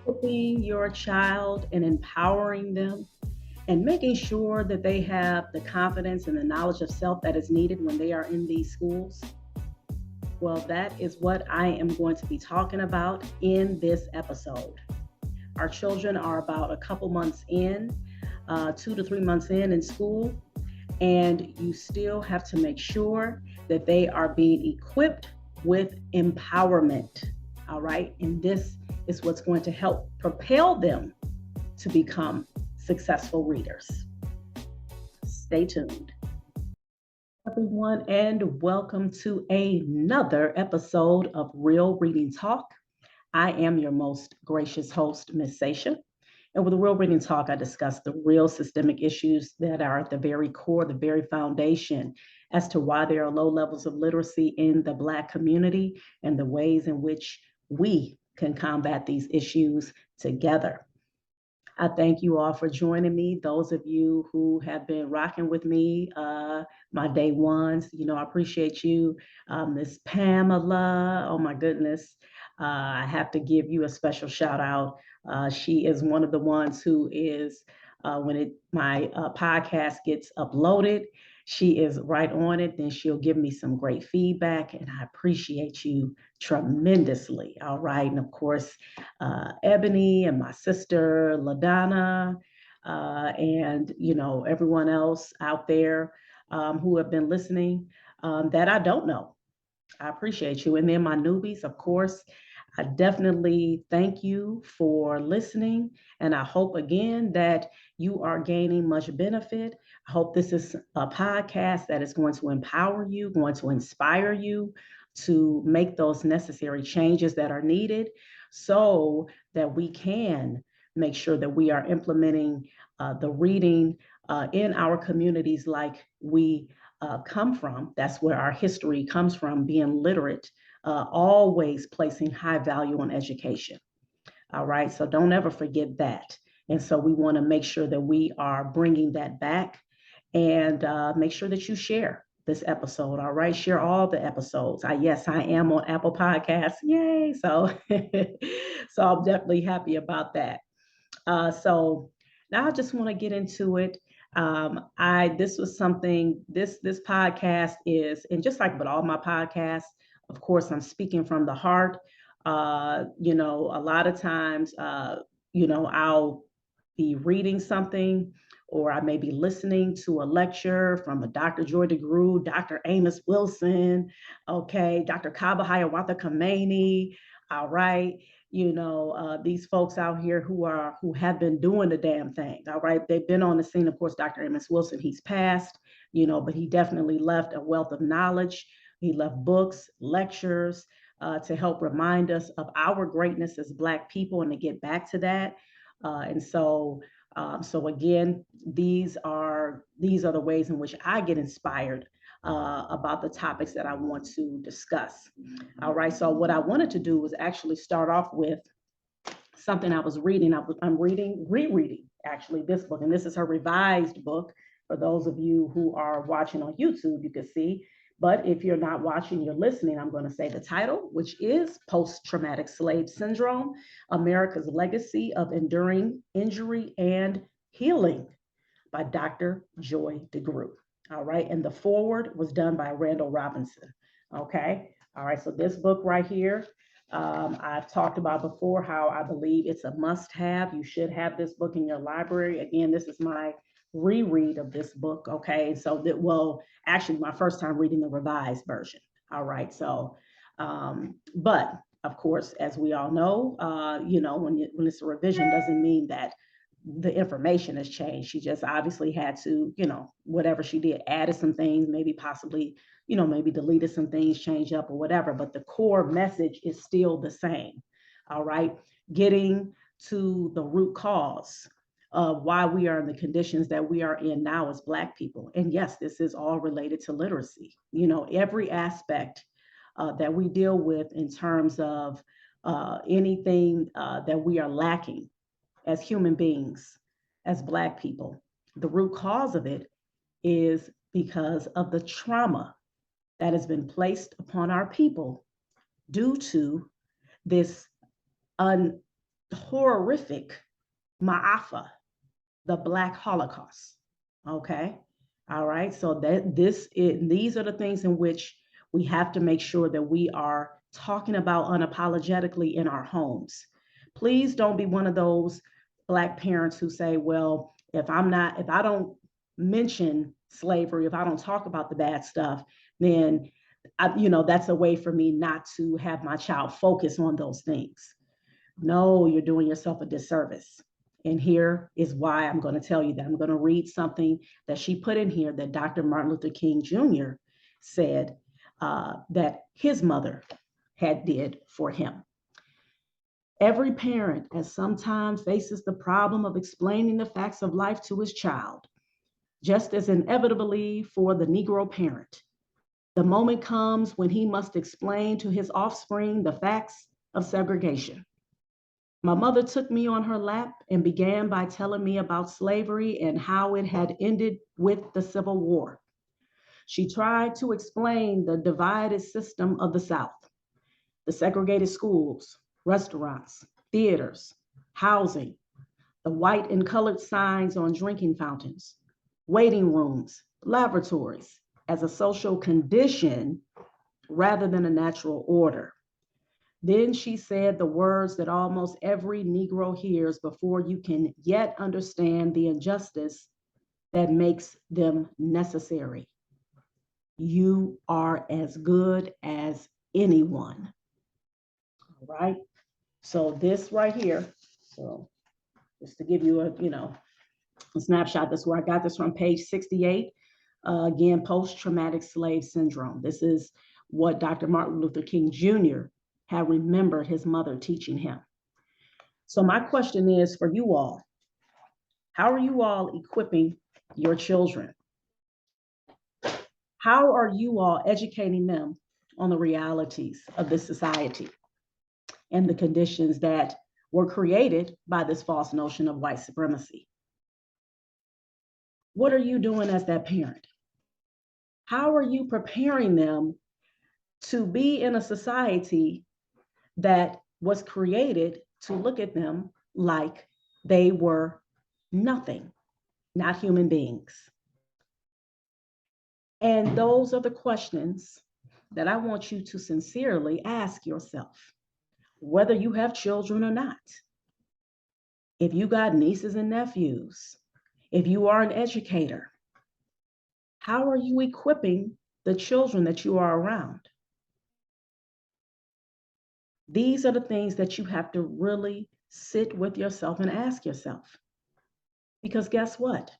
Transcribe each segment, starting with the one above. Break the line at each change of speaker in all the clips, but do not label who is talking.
equipping your child and empowering them and making sure that they have the confidence and the knowledge of self that is needed when they are in these schools? Well, that is what I am going to be talking about in this episode. Our children are about a couple months in, 2 to 3 months in school, and you still have to make sure that they are being equipped with empowerment. All right. And this is what's going to help propel them to become successful readers. Stay tuned. Everyone, and welcome to another episode of Real Reading Talk. I am your most gracious host, Miss Sasha. And with the Real Reading Talk, I discuss the real systemic issues that are at the very core, the very foundation as to why there are low levels of literacy in the Black community and the ways in which we can combat these issues together. I thank you all for joining me. Those of you who have been rocking with me, my day ones, I appreciate you. Miss Pamela, oh my goodness. I have to give you a special shout out. She is one of the ones who is, when my podcast gets uploaded, she is right on it. Then she'll give me some great feedback, and I appreciate you tremendously. All right. And of course, Ebony and my sister LaDonna, and everyone else out there who have been listening that I don't know. I appreciate you. And then my newbies, of course, I definitely thank you for listening. And I hope again that you are gaining much benefit. I hope this is a podcast that is going to empower you, going to inspire you to make those necessary changes that are needed so that we can make sure that we are implementing the reading in our communities like we come from. That's where our history comes from, being literate, always placing high value on education. All right. So don't ever forget that. And so we want to make sure that we are bringing that back and make sure that you share this episode. All right. Share all the episodes. Yes, I am on Apple Podcasts. Yay. So, so I'm definitely happy about that. So now I just want to get into it. I This was something this podcast is, and just like with all my podcasts, of course, I'm speaking from the heart. A lot of times, I'll be reading something, or I may be listening to a lecture from a Dr. Joy DeGruy, Dr. Amos Wilson, okay, Dr. Kaba Hiawatha Kameni. All right, these folks out here who have been doing the damn thing. All right, they've been on the scene. Of course, Dr. Amos Wilson, he's passed, but he definitely left a wealth of knowledge. He left books, lectures, to help remind us of our greatness as Black people and to get back to that. And so again, these are the ways in which I get inspired about the topics that I want to discuss. All right. So what I wanted to do was actually start off with something I was reading. I'm rereading actually this book, and this is her revised book. For those of you who are watching on YouTube, you can see. But if you're not watching, you're listening, I'm going to say the title, which is Post Traumatic Slave Syndrome, America's Legacy of Enduring Injury and Healing by Dr. Joy DeGruy. All right. And the foreword was done by Randall Robinson. Okay. All right. So this book right here, I've talked about before how I believe it's a must have. You should have this book in your library. Again, this is my reread of this book. Okay. So actually, my first time reading the revised version. All right. So, but of course, as we all know, when it's a revision doesn't mean that the information has changed. She just obviously had to, whatever she did, added some things, maybe possibly, maybe deleted some things, changed up or whatever, but the core message is still the same. All right. Getting to the root cause of why we are in the conditions that we are in now as Black people. And yes, this is all related to literacy. Every aspect that we deal with in terms of anything that we are lacking as human beings, as Black people. The root cause of it is because of the trauma that has been placed upon our people due to this horrific Ma'afa, the Black Holocaust. Okay. All right. So these are the things in which we have to make sure that we are talking about unapologetically in our homes. Please don't be one of those Black parents who say, well, if I don't mention slavery, if I don't talk about the bad stuff, then that's a way for me not to have my child focus on those things. No, you're doing yourself a disservice. And here is why I'm going to tell you that. I'm going to read something that she put in here that Dr. Martin Luther King Jr. said that his mother had did for him. Every parent at some time faces the problem of explaining the facts of life to his child, just as inevitably for the Negro parent. The moment comes when he must explain to his offspring the facts of segregation. My mother took me on her lap and began by telling me about slavery and how it had ended with the Civil War. She tried to explain the divided system of the South, the segregated schools, restaurants, theaters, housing, the white and colored signs on drinking fountains, waiting rooms, laboratories, as a social condition rather than a natural order. Then she said the words that almost every Negro hears before you can yet understand the injustice that makes them necessary. You are as good as anyone. All right. So this right here, so just to give you a snapshot, that's where I got this from, page 68. Again, post-traumatic slave syndrome. This is what Dr. Martin Luther King Jr. had remembered his mother teaching him. So my question is for you all, how are you all equipping your children? How are you all educating them on the realities of this society and the conditions that were created by this false notion of white supremacy? What are you doing as that parent? How are you preparing them to be in a society that was created to look at them like they were nothing, not human beings? And those are the questions that I want you to sincerely ask yourself, whether you have children or not. If you got nieces and nephews, if you are an educator, how are you equipping the children that you are around? These are the things that you have to really sit with yourself and ask yourself. Because guess what?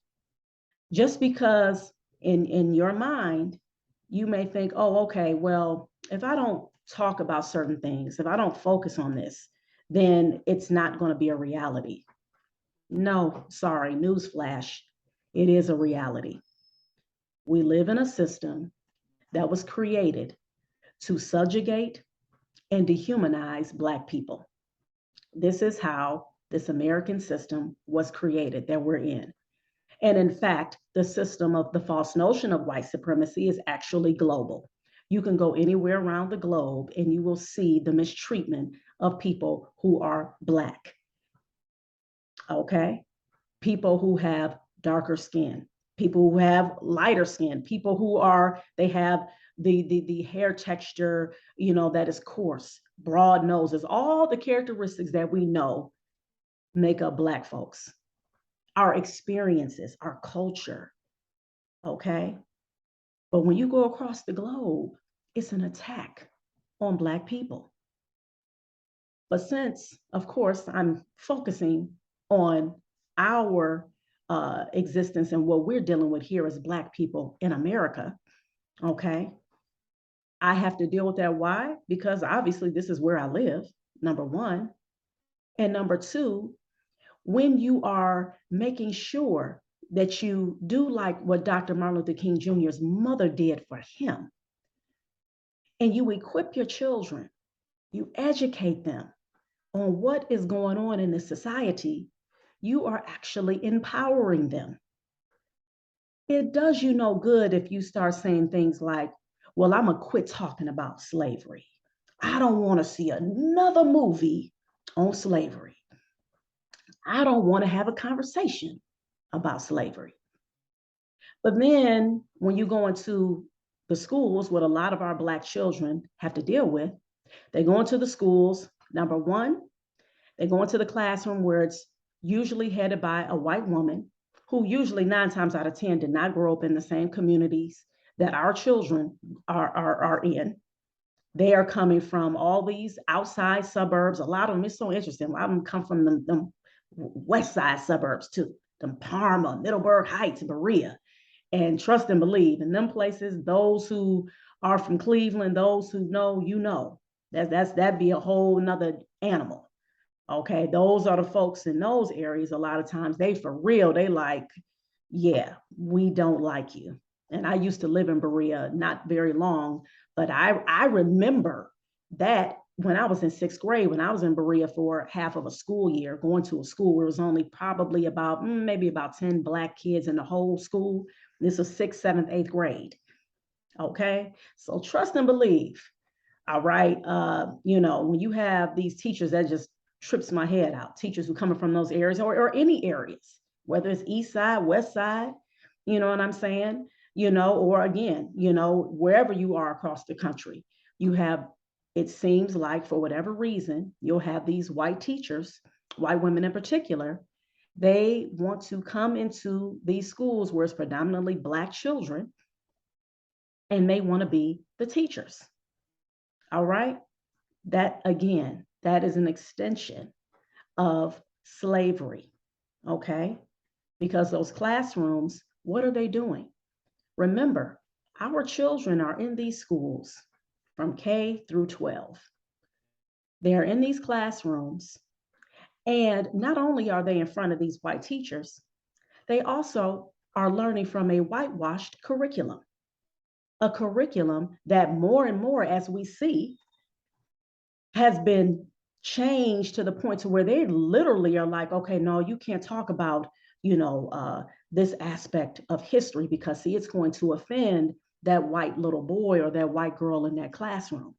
Just because in your mind, you may think, oh, okay, well, if I don't talk about certain things, if I don't focus on this, then it's not going to be a reality. No, sorry, newsflash, it is a reality. We live in a system that was created to subjugate and dehumanize Black people. This is how this American system was created that we're in. And in fact, the system of the false notion of white supremacy is actually global. You can go anywhere around the globe and you will see the mistreatment of people who are Black. Okay? People who have darker skin, people who have lighter skin, people who they have the hair texture, that is coarse, broad noses, all the characteristics that we know make up Black folks, our experiences, our culture, okay? But when you go across the globe, it's an attack on Black people. But since, of course, I'm focusing on our existence and what we're dealing with here as Black people in America, okay? I have to deal with that. Why? Because obviously this is where I live, number one. And number two, when you are making sure that you do like what Dr. Martin Luther King Jr.'s mother did for him, and you equip your children, you educate them on what is going on in this society, you are actually empowering them. It does you no good if you start saying things like, well, I'm gonna quit talking about slavery. I don't want to see another movie on slavery. I don't want to have a conversation about slavery. But then when you go into the schools, what a lot of our Black children have to deal with, they go into the schools. Number one, they go into the classroom where it's usually headed by a white woman who usually 9 times out of 10 did not grow up in the same communities that our children are in. They are coming from all these outside suburbs. A lot of them, it's so interesting. A lot of them come from them west side suburbs too, them Parma, Middleburg Heights, Berea. And trust and believe in them places, those who are from Cleveland, those who know, you know, that'd be a whole nother animal. Okay, those are the folks in those areas. A lot of times they for real, they like, yeah, we don't like you. And I used to live in Berea, not very long, but I remember that when I was in 6th grade, when I was in Berea for half of a school year, going to a school where it was only probably about maybe about 10 Black kids in the whole school. This was 6th, 7th, 8th grade. Okay, so trust and believe. All right. When you have these teachers, that just trips my head out. Teachers who coming from those areas or any areas, whether it's east side, west side, you know what I'm saying? Or again, wherever you are across the country, you have, it seems like for whatever reason, you'll have these white teachers, white women in particular, they want to come into these schools where it's predominantly Black children and they want to be the teachers. All right. That again, that is an extension of slavery. Okay. Because those classrooms, what are they doing? Remember, our children are in these schools from K through 12. They're in these classrooms. And not only are they in front of these white teachers, they also are learning from a whitewashed curriculum, a curriculum that more and more, as we see, has been changed to the point to where they literally are like, okay, no, you can't talk about, this aspect of history because see, it's going to offend that white little boy or that white girl in that classroom.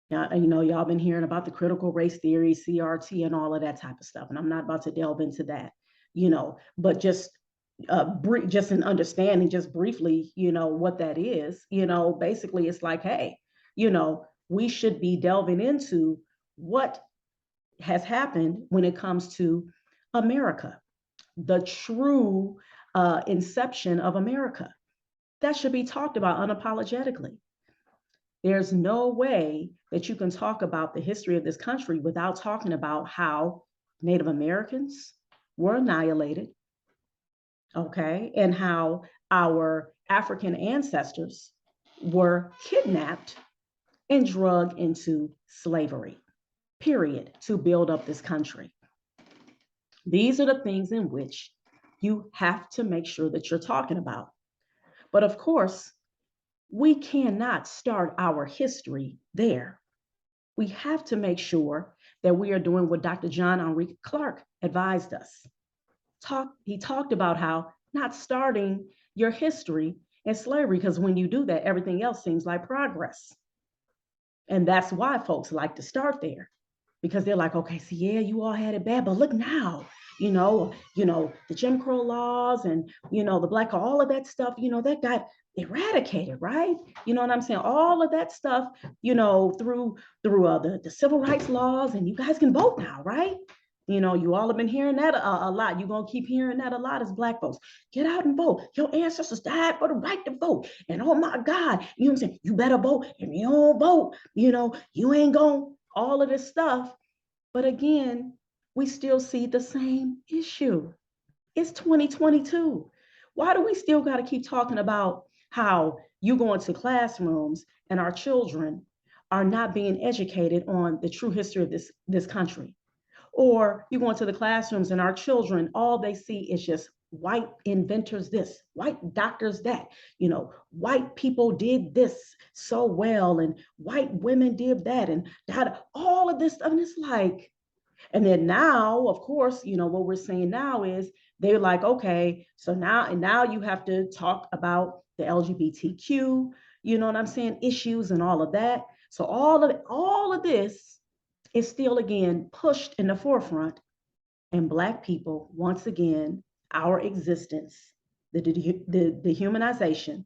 Now, y'all been hearing about the critical race theory, CRT, and all of that type of stuff. And I'm not about to delve into that, but just just an understanding, just briefly, what that is, basically it's like, hey, we should be delving into what has happened when it comes to America, the true inception of America. That should be talked about unapologetically. There's no way that you can talk about the history of this country without talking about how Native Americans were annihilated, okay, and how our African ancestors were kidnapped and drugged into slavery, period, to build up this country. These are the things in which you have to make sure that you're talking about. But of course, we cannot start our history there. We have to make sure that we are doing what Dr. John Henrik Clarke advised us. He talked about how not starting your history in slavery, because when you do that, everything else seems like progress. And that's why folks like to start there, because they're like, okay, see, yeah, you all had it bad, but look now, the Jim Crow laws and, the Black, all of that stuff, that got eradicated, right? You know what I'm saying? All of that stuff, through the civil rights laws, and you guys can vote now, right? You all have been hearing that a lot. You're going to keep hearing that a lot as Black folks. Get out and vote. Your ancestors died for the right to vote. And oh my God, you know what I'm saying? You better vote. If you don't vote, you ain't going, all of this stuff. But again, we still see the same issue. It's 2022. Why do we still got to keep talking about how you go into classrooms and our children are not being educated on the true history of this country? Or you go into the classrooms and our children, all they see is just white inventors this, white doctors that, white people did this so well, and white women did that, and that, all of this stuff. And it's like, and then now, of course, what we're saying now is they're like, okay, so now you have to talk about the LGBTQ, you know what I'm saying, issues and all of that. So all of this is still again pushed in the forefront And Black people, once again, our existence, the dehumanization,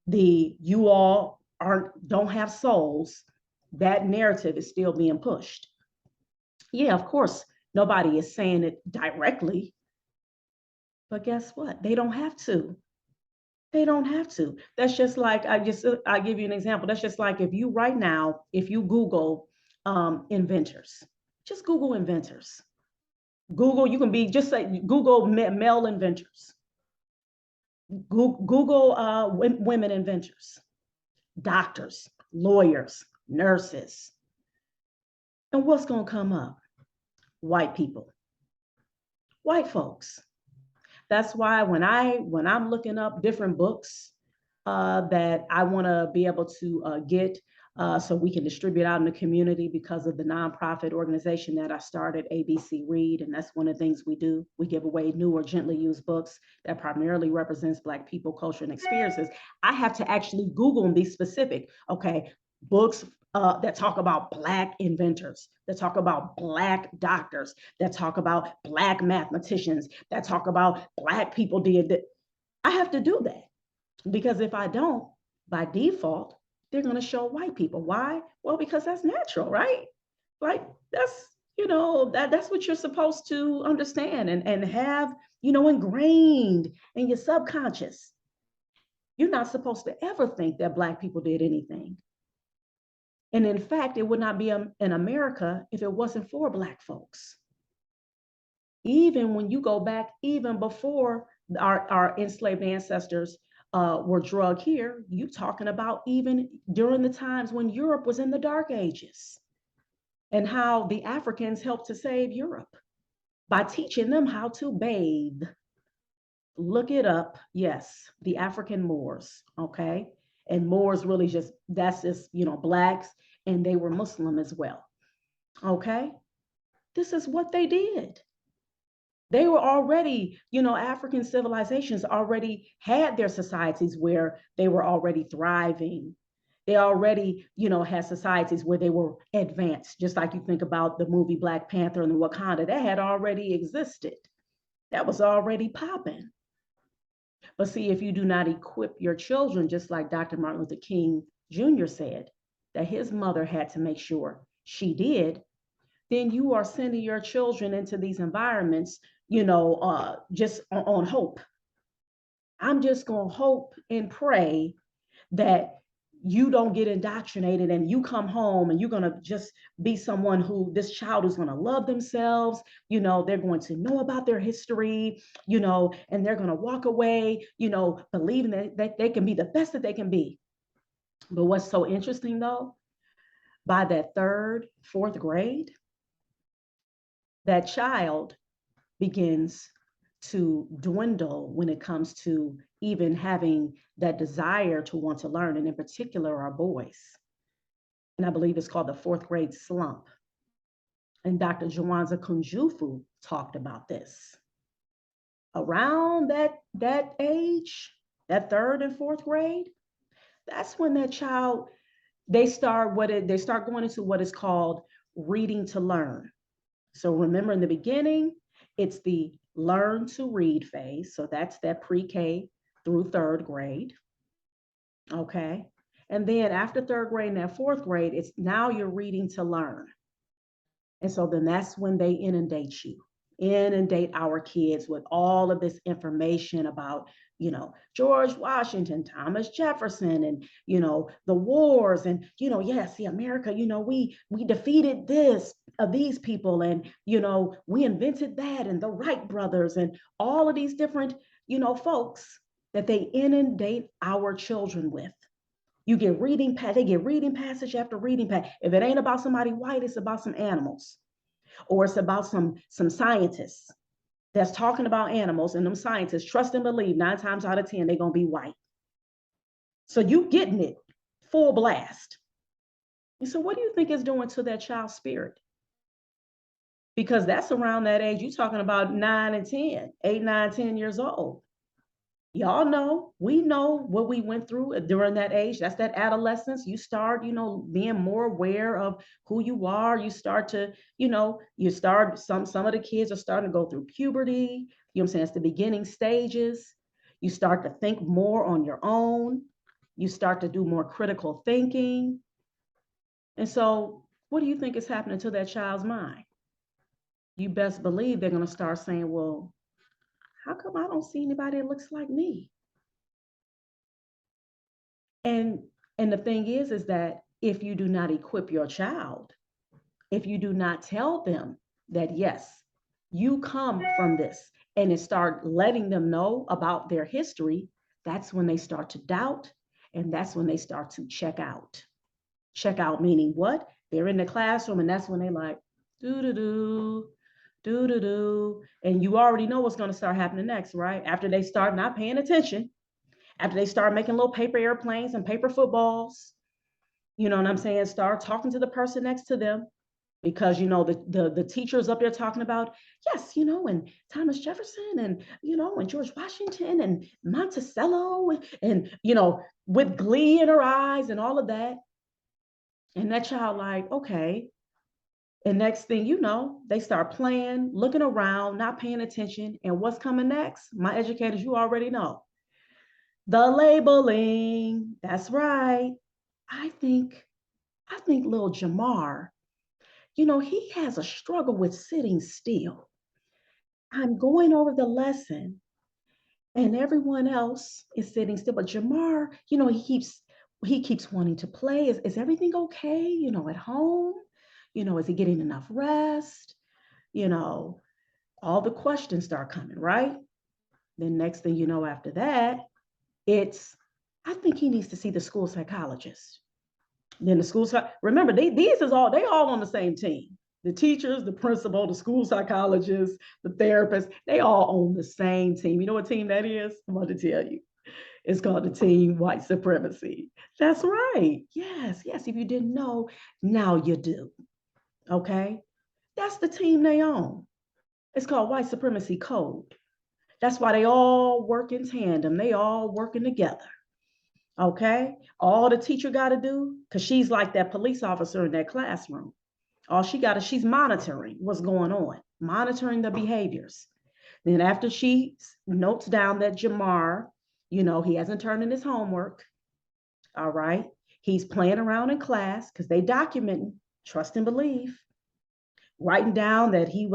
the you all aren't don't have souls, that narrative is still being pushed. Yeah, of course, nobody is saying it directly, but guess what? They don't have to. They don't have to. That's just like I give you an example. That's just like if you right now, if you Google inventors, just Google inventors. Google, you can be just say Google male inventors. Google women inventors, doctors, lawyers, nurses. And what's going to come up? White people, white folks. That's why when I'm looking up different books that I want to be able to get so we can distribute out in the community because of the nonprofit organization that I started, ABC Read, and that's one of the things we do. We give away new or gently used books that primarily represents Black people, culture, and experiences. I have to actually Google and be specific. Okay, books that talk about Black inventors, that talk about Black doctors, that talk about Black mathematicians, that talk about Black people did that. I have to do that because if I don't, by default, they're going to show white people. Why? Well, because that's natural, right? Like that's, that's what you're supposed to understand and have, ingrained in your subconscious. You're not supposed to ever think that Black people did anything. And in fact, it would not be in America if it wasn't for Black folks. Even when you go back, even before our enslaved ancestors were drugged here, you talking about even during the times when Europe was in the Dark Ages and how the Africans helped to save Europe by teaching them how to bathe. Look it up. Yes, the African Moors, okay? And Moors really that's just, Blacks, and they were Muslim as well, okay? This is what they did. They were already, African civilizations already had their societies where they were already thriving. They already, had societies where they were advanced, just like you think about the movie Black Panther and the Wakanda, that had already existed. That was already popping. But see, if you do not equip your children, just like Dr. Martin Luther King Jr. said, that his mother had to make sure she did, then you are sending your children into these environments, just on hope. I'm just going to hope and pray that you don't get indoctrinated and you come home and you're going to just be someone who this child is going to love themselves. They're going to know about their history, and they're going to walk away, believing that they can be the best that they can be. But what's so interesting though, by that third, fourth grade, that child begins to dwindle when it comes to even having that desire to want to learn, and in particular our boys. And I believe it's called the fourth grade slump. And Dr. Jawanza Kunjufu talked about this. Around that age, that third and fourth grade, that's when that child, they start going into what is called reading to learn. So remember, in the beginning, it's the learn to read phase. So that's that pre-K through third grade. Okay. And then after third grade and that fourth grade, it's now you're reading to learn. And so then that's when they inundate our kids with all of this information about, George Washington, Thomas Jefferson, and, the wars, and, yes, see, America, we defeated these people, and, we invented that, and the Wright brothers, and all of these different, folks that they inundate our children with. They get reading passage after reading passage. If it ain't about somebody white, it's about some animals, or it's about some scientists that's talking about animals, and them scientists trust and believe 9 times out of 10 they're gonna be white. So you getting it full blast. And so what do you think it's doing to that child's spirit? Because that's around that age, you're talking about 9 and 10, 8, 9, 10 years old. We know what we went through during that age. That's that adolescence. You start, being more aware of who you are. You start to, some of the kids are starting to go through puberty. You know what I'm saying? It's the beginning stages. You start to think more on your own. You start to do more critical thinking. And so, what do you think is happening to that child's mind? You best believe they're going to start saying, well, how come I don't see anybody that looks like me? And the thing is that if you do not equip your child, if you do not tell them that yes, you come from this, and then start letting them know about their history, that's when they start to doubt, and that's when they start to check out. Check out meaning what? They're in the classroom, and that's when they like do do do do do do, and you already know what's going to start happening next, right? After they start not paying attention, after they start making little paper airplanes and paper footballs, you know what I'm saying? Start talking to the person next to them, because the teacher's up there talking about, yes, and Thomas Jefferson, and George Washington and Monticello, and with glee in her eyes and all of that. And that child like, okay. And next thing you know, they start playing, looking around, not paying attention. And what's coming next? My educators, you already know. The labeling. That's right. I think little Jamar, he has a struggle with sitting still. I'm going over the lesson and everyone else is sitting still. But Jamar, he keeps wanting to play. Is everything okay? At home? Is he getting enough rest? You know, all the questions start coming, right? Then next thing you know, after that, it's I think he needs to see the school psychologist. Then the school, remember, they all on the same team. The teachers, the principal, the school psychologist, the therapist, they all on the same team. You know what team that is? I'm about to tell you. It's called the team white supremacy. That's right. Yes, yes. If you didn't know, now you do. Okay? That's the team they own. It's called white supremacy code. That's why they all work in tandem. They all working together. Okay? All the teacher got to do, because she's like that police officer in that classroom. All she got is she's monitoring what's going on, monitoring the behaviors. Then after she notes down that Jamar, he hasn't turned in his homework. All right. He's playing around in class because they document, trust and believe, writing down that he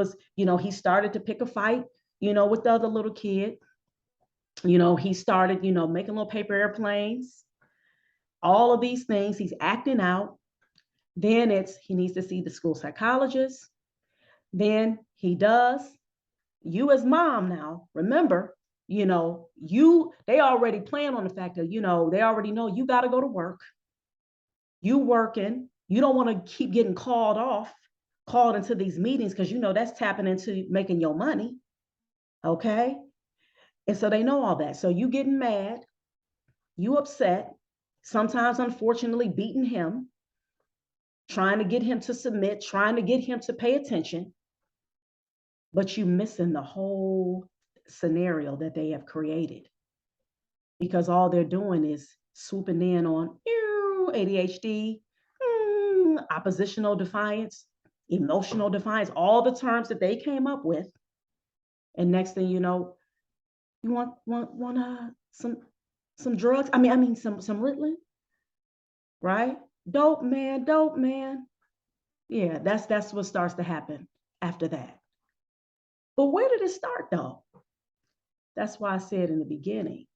started to pick a fight, with the other little kid. He started, making little paper airplanes, all of these things. He's acting out. Then he needs to see the school psychologist. Then he does. You as mom now, remember, they already plan on the fact that, they already know you got to go to work. You working. You don't want to keep getting called into these meetings, because that's tapping into making your money. Okay. And so they know all that. So you getting mad, you upset, sometimes unfortunately beating him, trying to get him to submit, trying to get him to pay attention, but you missing the whole scenario that they have created, because all they're doing is swooping in on ADHD, oppositional defiance, emotional defiance, all the terms that they came up with. And next thing you know, you want some drugs? I mean some Ritalin, right? Dope man. Yeah, that's what starts to happen after that. But where did it start though? That's why I said in the beginning.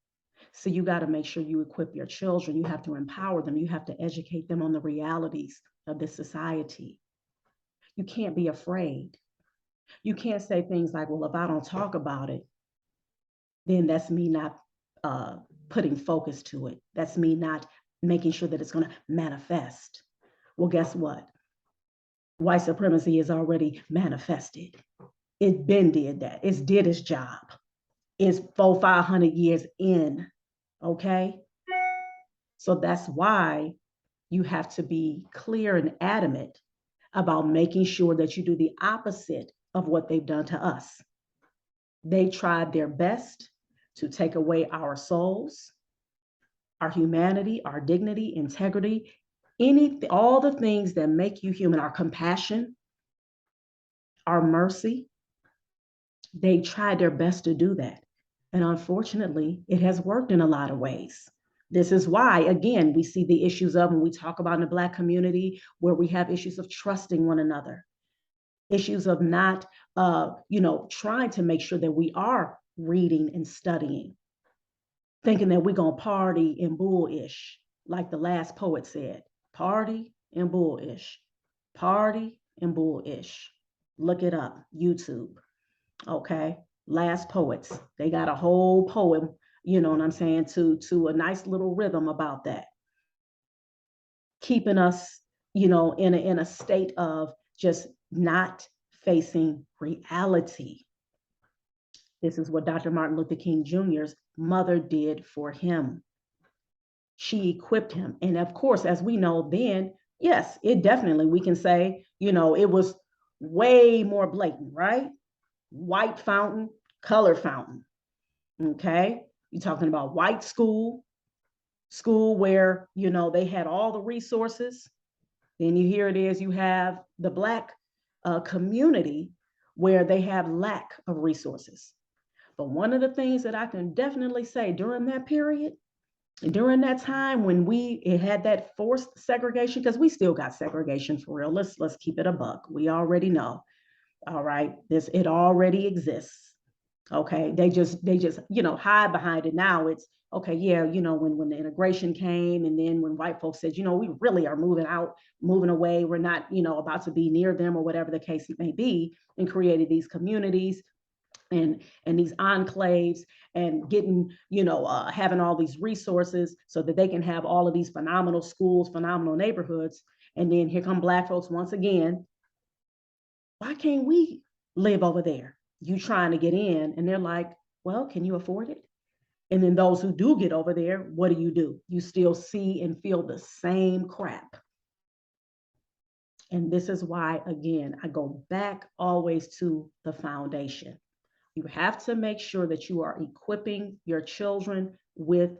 So you got to make sure you equip your children. You have to empower them. You have to educate them on the realities of this society. You can't be afraid. You can't say things like, well, if I don't talk about it, then that's me not putting focus to it. That's me not making sure that it's going to manifest. Well, guess what? White supremacy is already manifested. It been did that. It's did its job. It's 400-500 years in. Okay. So that's why you have to be clear and adamant about making sure that you do the opposite of what they've done to us. They tried their best to take away our souls, our humanity, our dignity, integrity, all the things that make you human, our compassion, our mercy. They tried their best to do that. And unfortunately, it has worked in a lot of ways. This is why, again, we see the issues of when we talk about in the Black community, where we have issues of trusting one another, issues of not, trying to make sure that we are reading and studying, thinking that we're going to party and bullish, like the last poet said, party and bullish, party and bullish. Look it up, YouTube. Okay. Last poets. They got a whole poem, you know what I'm saying, to a nice little rhythm about that. Keeping us, in a state of just not facing reality. This is what Dr. Martin Luther King Jr.'s mother did for him. She equipped him. And of course, as we know then, yes, it definitely, we can say, it was way more blatant, right? White fountain, color fountain. Okay. You're talking about white school where, they had all the resources. Then here it is, you have the Black community where they have lack of resources. But one of the things that I can definitely say during that period, during that time when it had that forced segregation, because we still got segregation for real. Let's keep it a buck. We already know. All right, it already exists. Okay, they just hide behind it now. It's okay, yeah, when the integration came, and then when white folks said, we really are moving away, we're not about to be near them, or whatever the case may be, and created these communities and these enclaves, and getting having all these resources so that they can have all of these phenomenal schools, phenomenal neighborhoods. And then here come Black folks once again. Why can't we live over there? You trying to get in, and they're like, well, can you afford it? And then those who do get over there, what do? You still see and feel the same crap. And this is why, again, I go back always to the foundation. You have to make sure that you are equipping your children with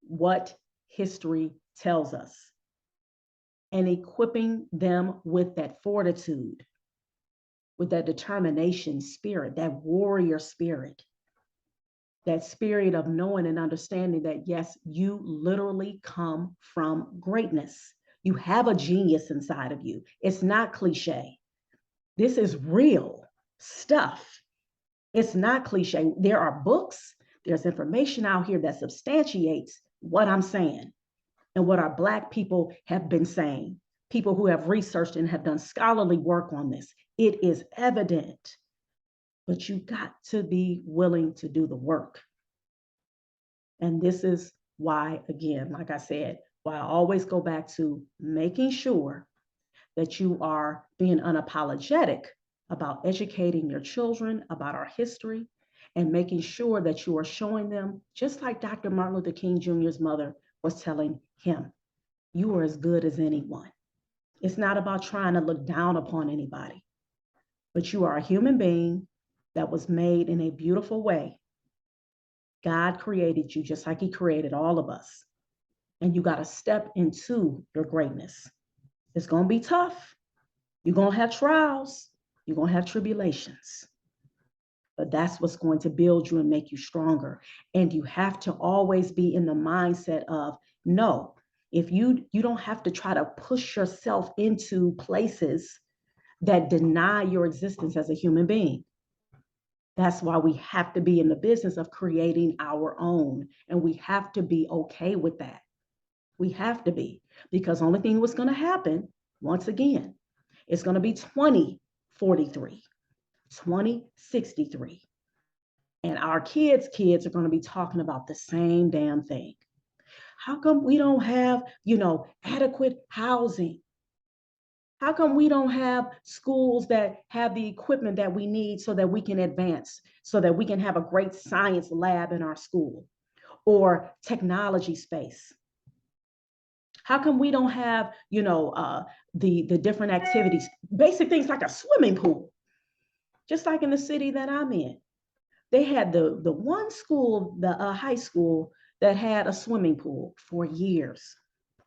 what history tells us, and equipping them with that fortitude, with that determination spirit, that warrior spirit, that spirit of knowing and understanding that, yes, you literally come from greatness. You have a genius inside of you. It's not cliche. This is real stuff. It's not cliche. There are books, there's information out here that substantiates what I'm saying and what our Black people have been saying. People who have researched and have done scholarly work on this. It is evident, but you got to be willing to do the work. And this is why, again, like I said, why I always go back to making sure that you are being unapologetic about educating your children about our history, and making sure that you are showing them, just like Dr. Martin Luther King Jr.'s mother was telling him, you are as good as anyone. It's not about trying to look down upon anybody, but you are a human being that was made in a beautiful way. God created you just like he created all of us. And you got to step into your greatness. It's going to be tough. You're going to have trials. You're going to have tribulations. But that's what's going to build you and make you stronger. And you have to always be in the mindset of, no, if you don't have to try to push yourself into places that deny your existence as a human being. That's why we have to be in the business of creating our own. And we have to be okay with that. We have to be, because the only thing what's going to happen, once again, it's going to be 2043, 2063. And our kids are going to be talking about the same damn thing. How come we don't have, adequate housing? How come we don't have schools that have the equipment that we need so that we can advance, so that we can have a great science lab in our school, or technology space? How come we don't have, the different activities, basic things like a swimming pool, just like in the city that I'm in? They had the one school, the high school, that had a swimming pool for years.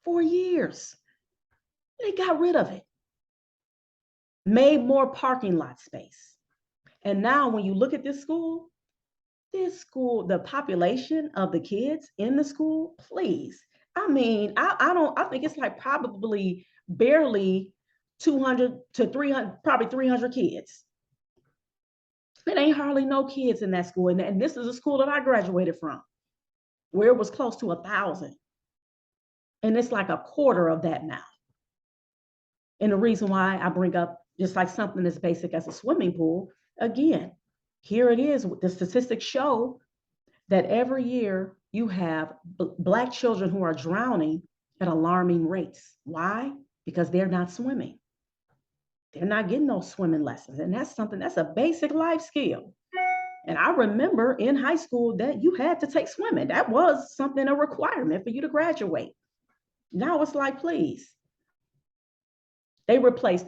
4 years. They got rid of it, made more parking lot space. And now when you look at this school, the population of the kids in the school, please. I mean, I think it's like probably barely 200 to 300, probably 300 kids. It ain't hardly no kids in that school. And this is a school that I graduated from, where it was close to 1,000. And it's like a quarter of that now. And the reason why I bring up just like something as basic as a swimming pool, again, here it is. The statistics show that every year you have Black children who are drowning at alarming rates. Why? Because they're not swimming. They're not getting those swimming lessons. And that's a basic life skill. And I remember in high school that you had to take swimming. That was something, a requirement for you to graduate. Now it's like, please. They replaced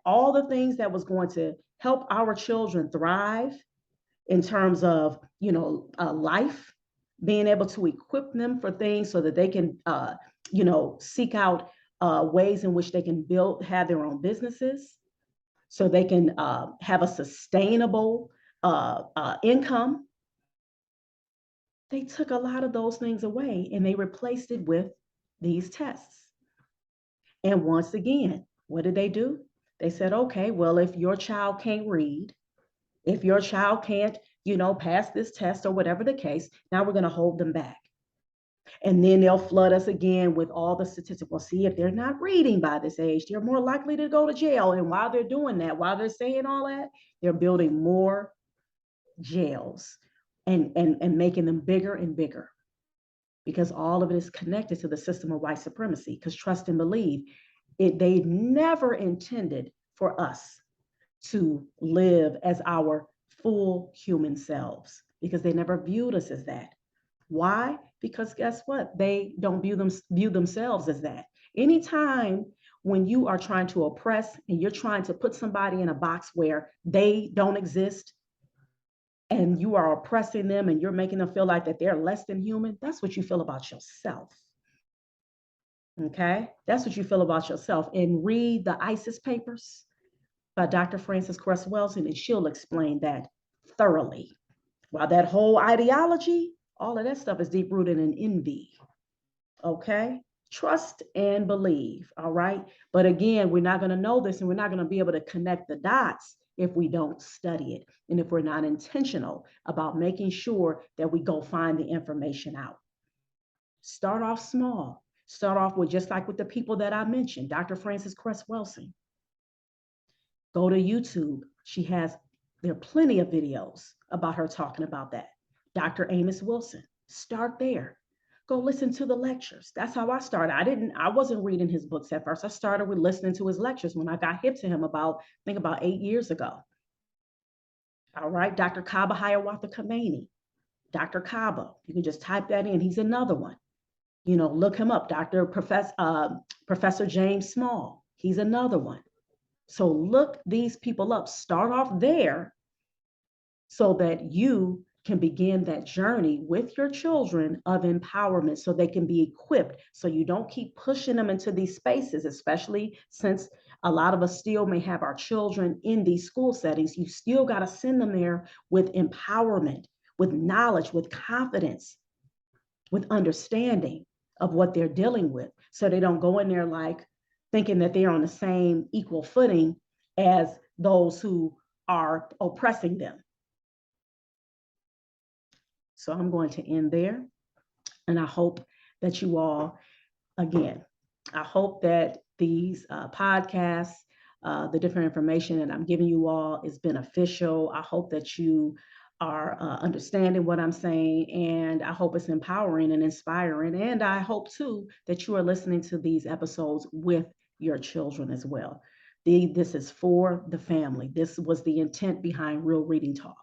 all the things that was going to help our children thrive in terms of, life, being able to equip them for things so that they can, seek out ways in which they can have their own businesses, so they can have a sustainable income. They took a lot of those things away and they replaced it with these tests. And once again, what did they do? They said, okay, well, if your child can't read, if your child can't, pass this test or whatever the case, now we're going to hold them back. And then they'll flood us again with all the statistics. Well, see, if they're not reading by this age, they're more likely to go to jail. And while they're doing that, while they're saying all that, they're building more jails and making them bigger and bigger, because all of it is connected to the system of white supremacy. Because trust and believe, they never intended for us to live as our full human selves, because they never viewed us as that. Why? Because guess what? They don't view themselves as that. Anytime when you are trying to oppress and you're trying to put somebody in a box where they don't exist, and you are oppressing them and you're making them feel like that they're less than human, that's what you feel about yourself. Okay? That's what you feel about yourself. And read the ISIS papers by Dr. Frances Cress Welsing, and she'll explain that thoroughly. While that whole ideology, all of that stuff is deep rooted in envy. Okay? Trust and believe. All right? But again, we're not going to know this, and we're not going to be able to connect the dots if we don't study it, and if we're not intentional about making sure that we go find the information out. Start off small. Start off with, just like with the people that I mentioned, Dr. Frances Cress Welsing. Go to YouTube. There are plenty of videos about her talking about that. Dr. Amos Wilson. Start there. Go listen to the lectures. That's how I started. I wasn't reading his books at first. I started with listening to his lectures when I got hip to him about 8 years ago. All right, Dr. Kaba Hiawatha Khomeini. Dr. Kaba, you can just type that in. He's another one. Look him up. Professor James Small. He's another one. So look these people up. Start off there so that you can begin that journey with your children of empowerment, so they can be equipped, so you don't keep pushing them into these spaces, especially since a lot of us still may have our children in these school settings. You still got to send them there with empowerment, with knowledge, with confidence, with understanding of what they're dealing with, so they don't go in there like thinking that they're on the same equal footing as those who are oppressing them. So I'm going to end there. And I hope that you all, again, I hope that these podcasts, the different information that I'm giving you all is beneficial. I hope that you are understanding what I'm saying, and I hope it's empowering and inspiring. And I hope too that you are listening to these episodes with your children as well. This is for the family. This was the intent behind Real Reading Talk.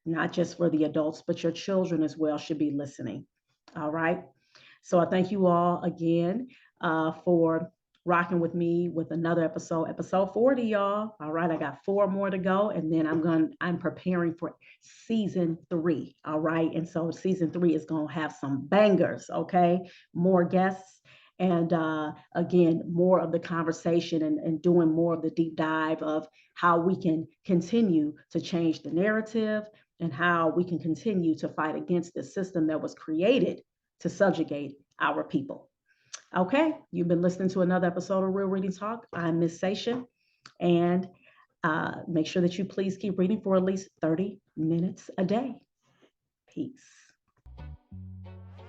Not just for the adults, but your children as well should be listening. All right. So I thank you all again for rocking with me with another episode 40, y'all. All right, I got 4 more to go, and then I'm preparing for season 3. All right, and so season 3 is gonna have some bangers. Okay, more guests. And again, more of the conversation and doing more of the deep dive of how we can continue to change the narrative and how we can continue to fight against the system that was created to subjugate our people. Okay, you've been listening to another episode of Real Reading Talk. I'm Miss Sasha, and make sure that you please keep reading for at least 30 minutes a day. Peace.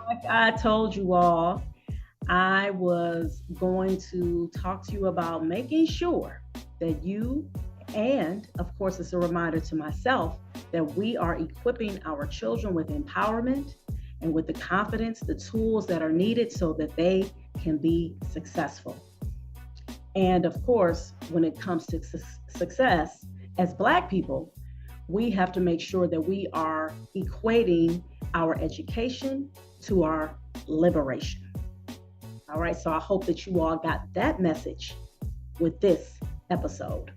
Like I told you all, I was going to talk to you about making sure that you, and of course, it's a reminder to myself, that we are equipping our children with empowerment and with the confidence, the tools that are needed so that they can be successful. And of course, when it comes to success, as Black people, we have to make sure that we are equating our education to our liberation. All right, so I hope that you all got that message with this episode.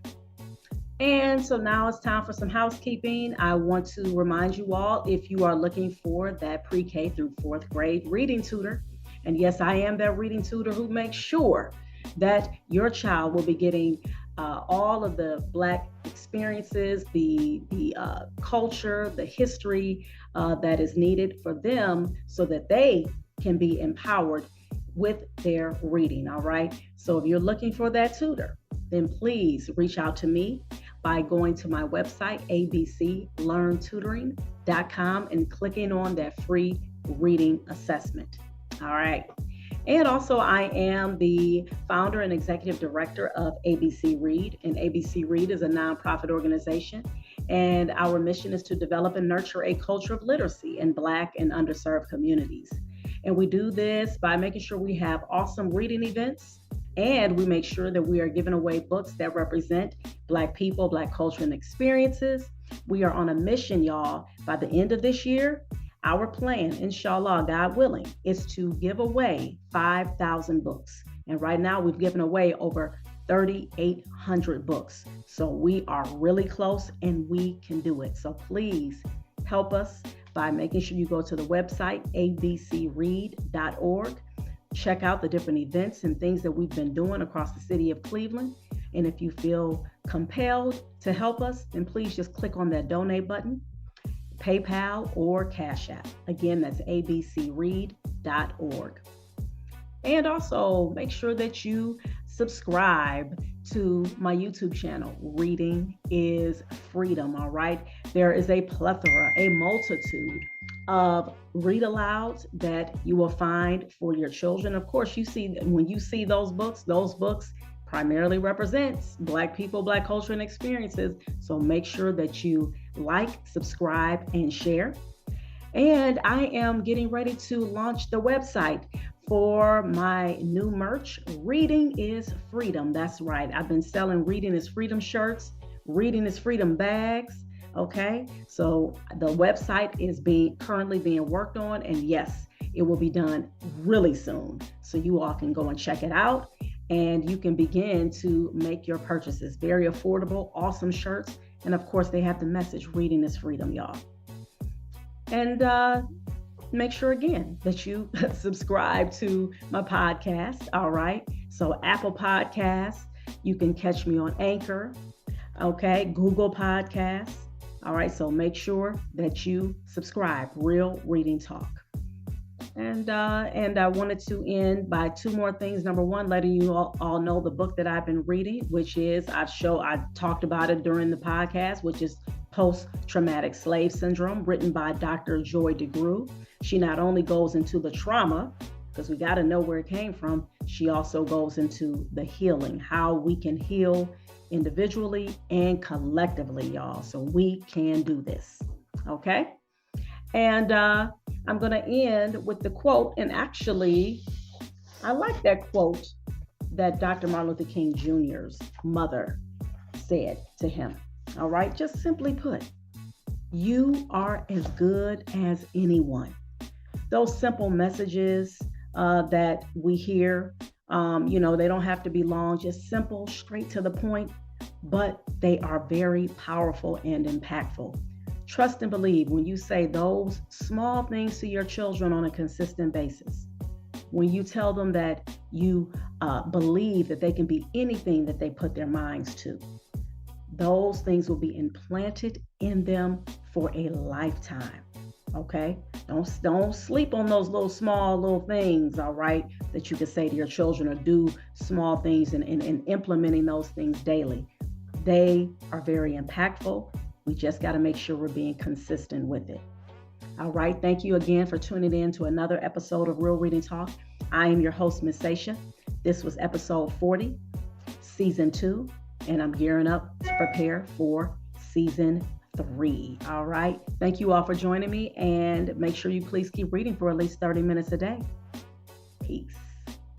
And so now it's time for some housekeeping. I want to remind you all, if you are looking for that pre-K through 4th grade reading tutor, and yes, I am that reading tutor who makes sure that your child will be getting all of the Black experiences, the culture, the history that is needed for them so that they can be empowered with their reading, all right? So if you're looking for that tutor, then please reach out to me by going to my website, abclearntutoring.com, and clicking on that free reading assessment. All right. And also, I am the founder and executive director of ABC Read, and ABC Read is a nonprofit organization, and our mission is to develop and nurture a culture of literacy in Black and underserved communities. And we do this by making sure we have awesome reading events, and we make sure that we are giving away books that represent Black people, Black culture, and experiences. We are on a mission, y'all. By the end of this year, our plan, inshallah, God willing, is to give away 5,000 books. And right now, we've given away over 3,800 books. So we are really close, and we can do it. So please help us by making sure you go to the website, abcread.org. Check out the different events and things that we've been doing across the city of Cleveland. And if you feel compelled to help us, then please just click on that donate button, PayPal or Cash App. Again, that's abcread.org. And also make sure that you subscribe to my YouTube channel, Reading is Freedom, all right? There is a plethora, a multitude of read alouds that you will find for your children. Of course, when you see those books primarily represents Black people, Black culture, and experiences. So make sure that you like, subscribe, and share. And I am getting ready to launch the website for my new merch, Reading is Freedom. That's right. I've been selling Reading is Freedom shirts, Reading is Freedom bags. Okay, so the website is currently being worked on, and yes, it will be done really soon. So you all can go and check it out, and you can begin to make your purchases. Very affordable, awesome shirts, and of course, they have the message, Reading is Freedom, y'all. And make sure again that you subscribe to my podcast. All right, so Apple Podcasts, you can catch me on Anchor. Okay, Google Podcasts. All right, so make sure that you subscribe, Real Reading Talk. And I wanted to end by 2 more things. Number 1, letting you all know the book that I've been reading, which is, I talked about it during the podcast, which is Post-Traumatic Slave Syndrome, written by Dr. Joy DeGruy. She not only goes into the trauma, because we got to know where it came from, she also goes into the healing, how we can heal individually and collectively, y'all. So we can do this. Okay. And I'm going to end with the quote. And actually, I like that quote that Dr. Martin Luther King Jr.'s mother said to him. All right. Just simply put, you are as good as anyone. Those simple messages that we hear They don't have to be long, just simple, straight to the point, but they are very powerful and impactful. Trust and believe when you say those small things to your children on a consistent basis. When you tell them that you believe that they can be anything that they put their minds to, those things will be implanted in them for a lifetime. Okay, don't sleep on those little small little things, all right, that you can say to your children, or do small things and implementing those things daily. They are very impactful. We just got to make sure we're being consistent with it. All right, thank you again for tuning in to another episode of Real Reading Talk. I am your host, Miss Sasha. This was episode 40, season 2, and I'm gearing up to prepare for season 3. All right. Thank you all for joining me, and make sure you please keep reading for at least 30 minutes a day. Peace.